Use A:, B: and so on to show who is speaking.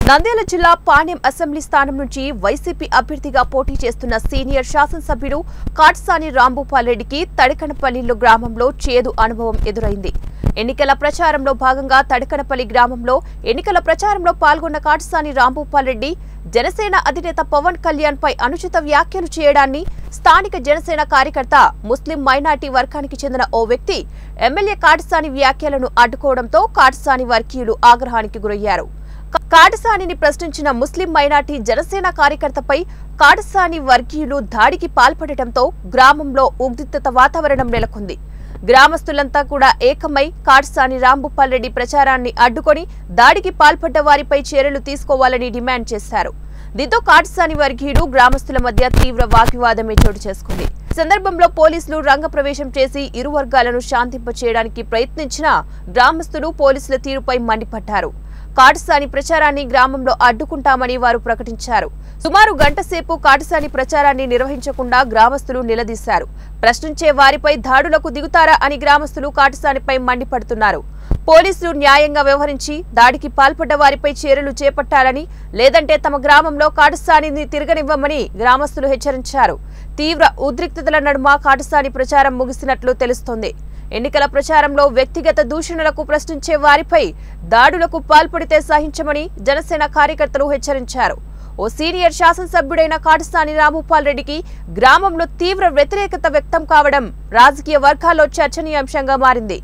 A: నంద్యాల జిల్లా పాణ్యం అసెంబ్లీ స్థానం నుంచి వైసీపీ అభ్యర్థిగా పోటీ చేస్తున్న సీనియర్ శాసనసభ్యుడు కాట్సాని రాంభూపాల్ రెడ్డికి తడికనపల్లి గ్రామంలో చేదు అనుభవం ఎదురైంది. ఎన్నికల ప్రచారంలో భాగంగా తడికనపల్లి గ్రామంలో ఎన్నికల ప్రచారంలో పాల్గొన్న కాట్సాని రాంభూపాల్ రెడ్డి జనసేన అధినేత పవన్ కళ్యాణ్ పై అనుచిత వ్యాఖ్యలు చేయడాన్ని స్థానిక జనసేన కార్యకర్త ముస్లిం మైనార్టీ వర్గానికి చెందిన ఓ వ్యక్తి ఎమ్మెల్యే కాట్సాని వ్యాఖ్యలను అడ్డుకోవడంతో కాట్సాని వర్గీయులు ఆగ్రహానికి గురయ్యారు. కాటసానిని ప్రశ్నించిన ముస్లిం మైనార్టీ జనసేన కార్యకర్తపై కాటసాని వర్గీయులు దాడికి పాల్పడటంతో గ్రామంలో ఉద్రిక్తత వాతావరణం నెలకొంది. గ్రామస్తులంతా కూడా ఏకమై కాటసాని రాంభూపాల్ రెడ్డి ప్రచారాన్ని అడ్డుకొని దాడికి పాల్పడ్డ వారిపై చర్యలు తీసుకోవాలని డిమాండ్ చేశారు. దీంతో కాటసాని వర్గీయులు గ్రామస్తుల మధ్య తీవ్ర వాగ్వివాదమే చోటు చేసుకుంది. ఈ సందర్భంలో పోలీసులు రంగప్రవేశం చేసి ఇరు వర్గాలను శాంతింపచేయడానికి ప్రయత్నించిన గ్రామస్తులు పోలీసుల తీరుపై మండిపడ్డారు. కాటసాని ప్రచారాన్ని గ్రామంలో అడ్డుకుంటామని వారు ప్రకటించారు. సుమారు గంట సేపు కాటసాని ప్రచారాన్ని నిర్వహించకుండా గ్రామస్తులు నిలదీశారు. ప్రశ్నించే వారిపై దాడులకు దిగుతారా అని గ్రామస్తులు కాటసానిపై మండిపడుతున్నారు. పోలీసులు న్యాయంగా వ్యవహరించి దాడికి పాల్పడ్డ వారిపై చర్యలు చేపట్టాలని, లేదంటే తమ గ్రామంలో కాటసానిని తిరగనివ్వమని గ్రామస్తులు హెచ్చరించారు. తీవ్ర ఉద్రిక్తతల నడుమ కాటసాని ప్రచారం ముగిసినట్లు తెలుస్తోంది. ఎన్నికల ప్రచారంలో వ్యక్తిగత దూషణలకు ప్రశ్నించే వారిపై దాడులకు పాల్పడితే సహించమని జనసేన కార్యకర్తలు హెచ్చరించారు. ఓ సీనియర్ శాసనసభ్యుడైన కాటసాని రాంభూపాల్ రెడ్డికి గ్రామంలో తీవ్ర వ్యతిరేకత వ్యక్తం కావడం రాజకీయ వర్గాల్లో చర్చనీయాంశంగా మారింది.